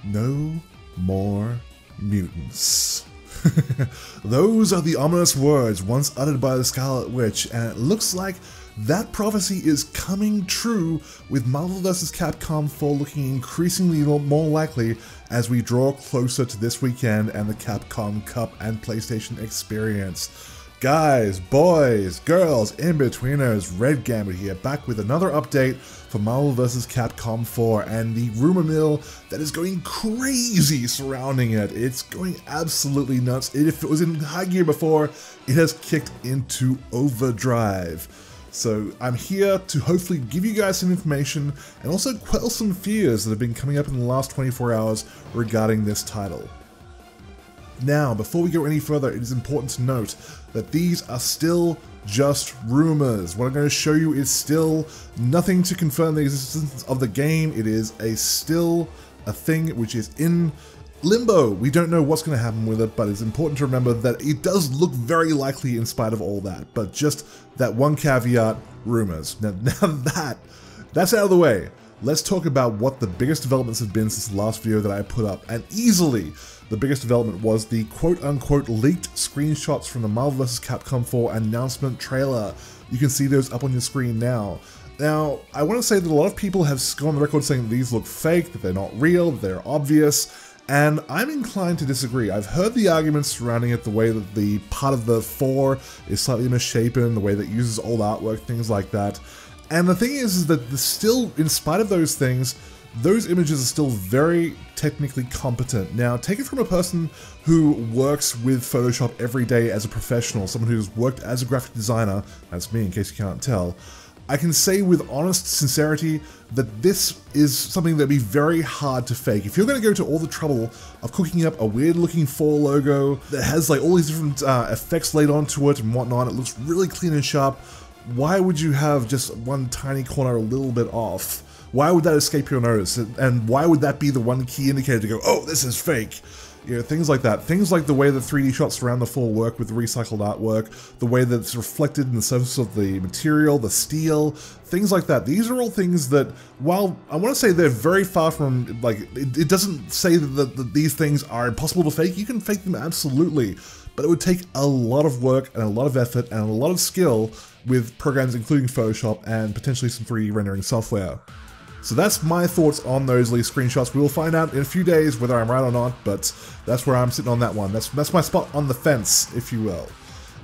No more mutants. Those are the ominous words once uttered by the Scarlet Witch, and it looks like that prophecy is coming true, with Marvel vs. Capcom 4 looking increasingly more likely as we draw closer to this weekend and the Capcom Cup and PlayStation Experience. Guys, boys, girls, in-betweeners, Red Gambit here, back with another update for Marvel vs. Capcom 4 and the rumor mill that is going crazy surrounding it. It's going absolutely nuts. If it was in high gear before, it has kicked into overdrive. So I'm here to hopefully give you guys some information and also quell some fears that have been coming up in the last 24 hours regarding this title. Now, before we go any further, it is important to note that these are still just rumors. What I'm going to show you is still nothing to confirm the existence of the game. It is still a thing which is in limbo. We don't know what's going to happen with it, but it's important to remember that it does look very likely in spite of all that. But just that one caveat, rumors. Now that's out of the way. Let's talk about what the biggest developments have been since the last video that I put up, and easily the biggest development was the quote-unquote leaked screenshots from the Marvel vs. Capcom 4 announcement trailer. You can see those up on your screen now. Now, I want to say that a lot of people have gone on the record saying that these look fake, that they're not real, that they're obvious, and I'm inclined to disagree. I've heard the arguments surrounding it, the way that the part of the 4 is slightly misshapen, the way that it uses old artwork, things like that. And the thing is that still, in spite of those things, those images are still very technically competent. Now, take it from a person who works with Photoshop every day as a professional, someone who's worked as a graphic designer, that's me in case you can't tell. I can say with honest sincerity that this is something that'd be very hard to fake. If you're going to go to all the trouble of cooking up a weird looking 4 logo that has like all these different effects laid onto it and whatnot, it looks really clean and sharp, why would you have just one tiny corner a little bit off? Why would that escape your notice? And why would that be the one key indicator to go, oh, this is fake? You know, things like that. Things like the way the 3D shots around the 4 work with the recycled artwork, the way that it's reflected in the surface of the material, the steel, things like that. These are all things that, while I want to say they're very far from, like, it doesn't say that these things are impossible to fake. You can fake them absolutely, but it would take a lot of work and a lot of effort and a lot of skill with programs including Photoshop and potentially some 3D rendering software. So that's my thoughts on those leaked screenshots. We will find out in a few days whether I'm right or not, but that's where I'm sitting on that one. That's my spot on the fence, if you will.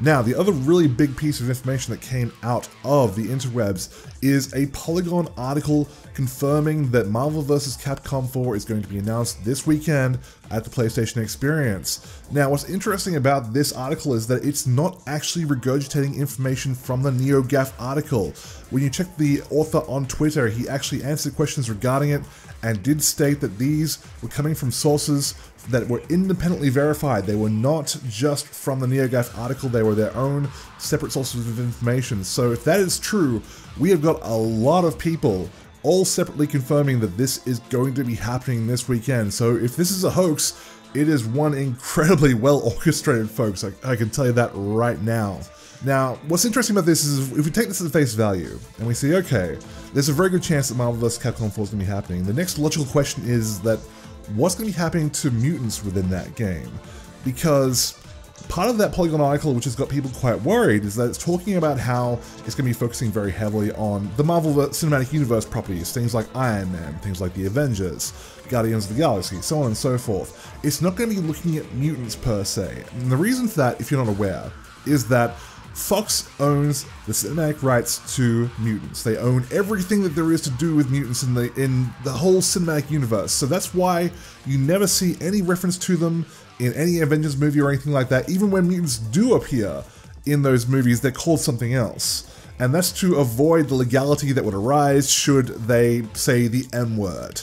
Now, the other really big piece of information that came out of the interwebs is a Polygon article confirming that Marvel vs. Capcom 4 is going to be announced this weekend at the PlayStation Experience. Now, what's interesting about this article is that it's not actually regurgitating information from the NeoGAF article. When you check the author on Twitter, he actually answered questions regarding it and did state that these were coming from sources that were independently verified. They were not just from the NeoGAF article, they were their own separate sources of information. So if that is true, we have got a lot of people all separately confirming that this is going to be happening this weekend. So if this is a hoax, it is one incredibly well orchestrated, folks. I can tell you that right now. Now, what's interesting about this is if we take this at face value and we see, okay, there's a very good chance that Marvel vs. Capcom 4 is going to be happening. The next logical question is that what's going to be happening to mutants within that game? Because part of that Polygon article, which has got people quite worried, is that it's talking about how it's going to be focusing very heavily on the Marvel Cinematic Universe properties, things like Iron Man, things like the Avengers, Guardians of the Galaxy, so on and so forth. It's not going to be looking at mutants per se. And the reason for that, if you're not aware, is that Fox owns the cinematic rights to mutants. They own everything that there is to do with mutants in the whole cinematic universe. So that's why you never see any reference to them in any Avengers movie or anything like that. Even when mutants do appear in those movies, they're called something else. And that's to avoid the legality that would arise should they say the M-word.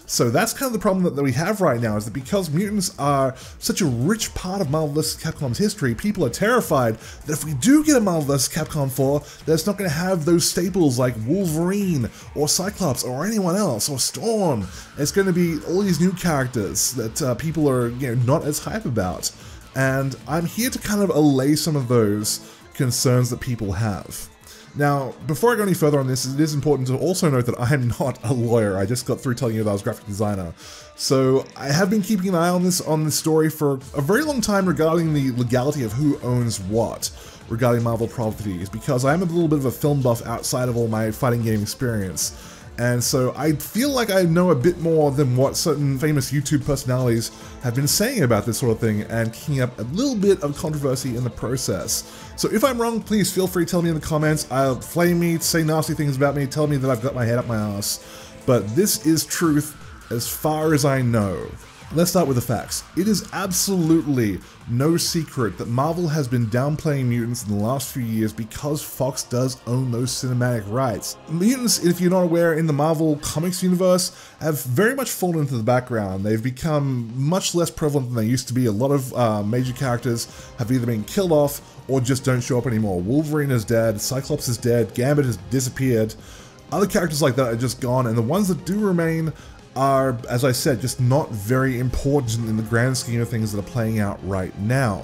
So that's kind of the problem that we have right now, is that because mutants are such a rich part of Marvel vs. Capcom's history, people are terrified that if we do get a Marvel vs. Capcom 4, that it's not going to have those staples like Wolverine or Cyclops or anyone else or Storm. It's going to be all these new characters that people are, not as hype about. And I'm here to kind of allay some of those concerns that people have. Now, before I go any further on this, it is important to also note that I am not a lawyer. I just got through telling you that I was a graphic designer. So I have been keeping an eye on this story for a very long time regarding the legality of who owns what regarding Marvel properties, because I am a little bit of a film buff outside of all my fighting game experience. And so I feel like I know a bit more than what certain famous YouTube personalities have been saying about this sort of thing, and kicking up a little bit of controversy in the process. So if I'm wrong, please feel free to tell me in the comments. Flame me, say nasty things about me, tell me that I've got my head up my ass. But this is truth as far as I know. Let's start with the facts. It is absolutely no secret that Marvel has been downplaying mutants in the last few years because Fox does own those cinematic rights. Mutants, if you're not aware, in the Marvel Comics universe have very much fallen into the background. They've become much less prevalent than they used to be. A lot of major characters have either been killed off or just don't show up anymore. Wolverine is dead, Cyclops is dead, Gambit has disappeared. Other characters like that are just gone, and the ones that do remain are, as I said, just not very important in the grand scheme of things that are playing out right now.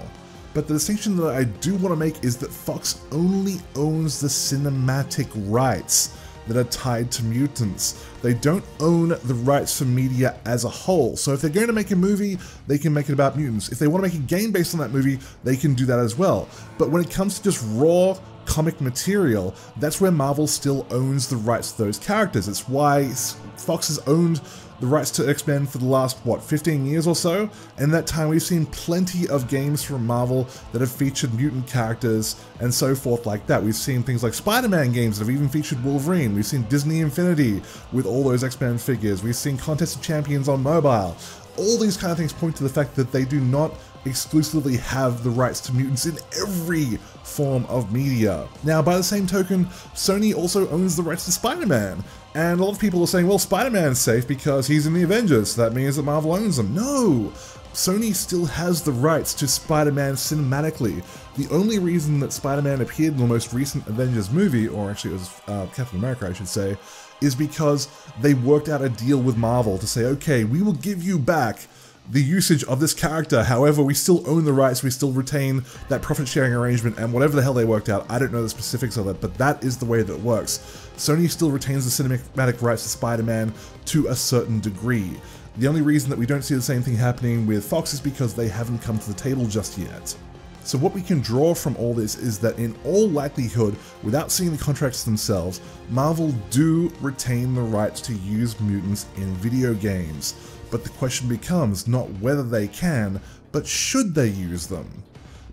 But the distinction that I do want to make is that Fox only owns the cinematic rights that are tied to mutants. They don't own the rights for media as a whole. So if they're going to make a movie, they can make it about mutants. If they want to make a game based on that movie, they can do that as well. But when it comes to just raw comic material, that's where Marvel still owns the rights to those characters. It's why Fox has owned the rights to X-Men for the last, what, 15 years or so? And in that time we've seen plenty of games from Marvel that have featured mutant characters and so forth like that. We've seen things like Spider-Man games that have even featured Wolverine. We've seen Disney Infinity with all those X-Men figures. We've seen Contest of Champions on mobile. All these kind of things point to the fact that they do not exclusively have the rights to mutants in every form of media. Now, by the same token, Sony also owns the rights to Spider-Man. And a lot of people are saying, well, Spider-Man's safe because he's in the Avengers, so that means that Marvel owns them. No! Sony still has the rights to Spider-Man cinematically. The only reason that Spider-Man appeared in the most recent Avengers movie, or actually it was Captain America, I should say, is because they worked out a deal with Marvel to say, okay, we will give you back the usage of this character, however, we still own the rights, we still retain that profit-sharing arrangement, and whatever the hell they worked out, I don't know the specifics of it, but that is the way that it works. Sony still retains the cinematic rights to Spider-Man to a certain degree. The only reason that we don't see the same thing happening with Fox is because they haven't come to the table just yet. So what we can draw from all this is that in all likelihood, without seeing the contracts themselves, Marvel do retain the rights to use mutants in video games. But the question becomes not whether they can, but should they use them?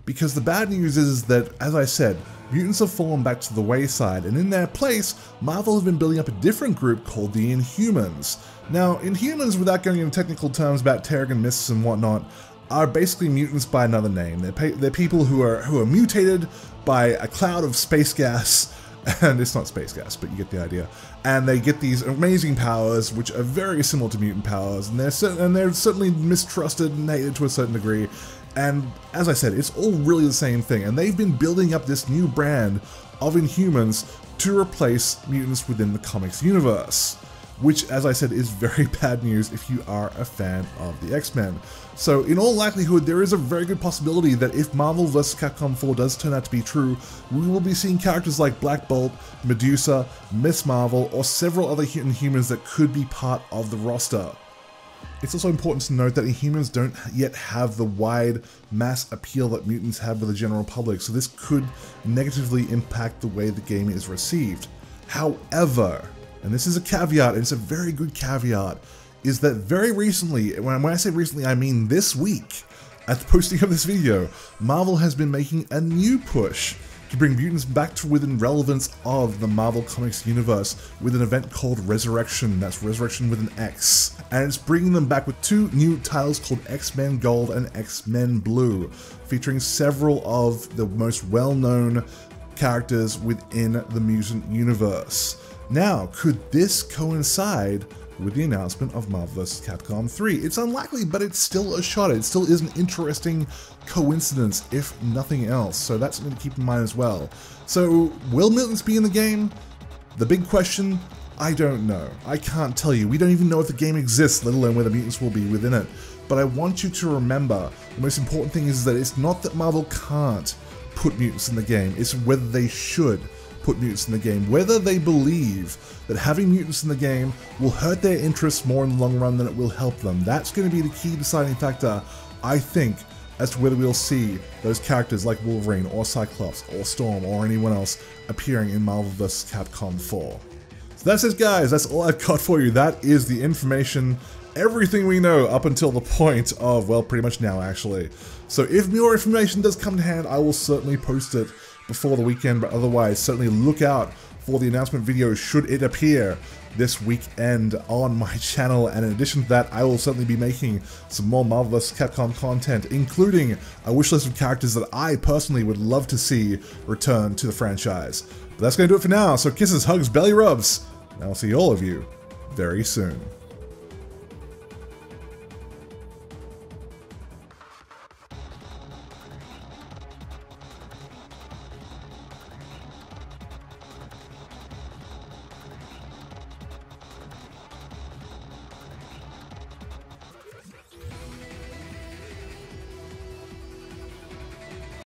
Because the bad news is that, as I said, mutants have fallen back to the wayside, and in their place, Marvel have been building up a different group called the Inhumans. Now, Inhumans, without going into technical terms about Terrigen Mists and whatnot, are basically mutants by another name. They're people who are mutated by a cloud of space gas, and it's not space gas, but you get the idea. And they get these amazing powers, which are very similar to mutant powers, and they're certainly mistrusted and hated to a certain degree. And as I said, it's all really the same thing, and they've been building up this new brand of Inhumans to replace mutants within the comics universe, which, as I said, is very bad news if you are a fan of the X-Men. So in all likelihood, there is a very good possibility that if Marvel vs. Capcom 4 does turn out to be true, we will be seeing characters like Black Bolt, Medusa, Miss Marvel, or several other Inhumans that could be part of the roster. It's also important to note that Inhumans don't yet have the wide mass appeal that mutants have with the general public, so this could negatively impact the way the game is received. However, and this is a caveat, and it's a very good caveat, is that very recently, when I say recently I mean this week, at the posting of this video, Marvel has been making a new push to bring mutants back to within relevance of the Marvel Comics universe with an event called Resurrection. That's Resurrection with an X. And it's bringing them back with two new titles called X-Men Gold and X-Men Blue, featuring several of the most well-known characters within the mutant universe. Now, could this coincide with the announcement of Marvel vs. Capcom 3? It's unlikely, but it's still a shot. It still is an interesting coincidence, if nothing else. So that's something to keep in mind as well. So, will mutants be in the game? The big question, I don't know. I can't tell you. We don't even know if the game exists, let alone whether mutants will be within it. But I want you to remember, the most important thing is that it's not that Marvel can't put mutants in the game, it's whether they should put put mutants in the game, whether they believe that having mutants in the game will hurt their interests more in the long run than it will help them. That's going to be the key deciding factor, I think, as to whether we'll see those characters like Wolverine or Cyclops or Storm or anyone else appearing in Marvel vs. Capcom 4. So that's it, guys. That's all I've got for you. That is the information, everything we know up until the point of, well, pretty much now, actually. So if more information does come to hand, I will certainly post it before the weekend, but otherwise, certainly look out for the announcement video should it appear this weekend on my channel. And in addition to that, I will certainly be making some more Marvel vs. Capcom content, including a wish list of characters that I personally would love to see return to the franchise. But that's going to do it for now, so kisses, hugs, belly rubs, and I'll see all of you very soon.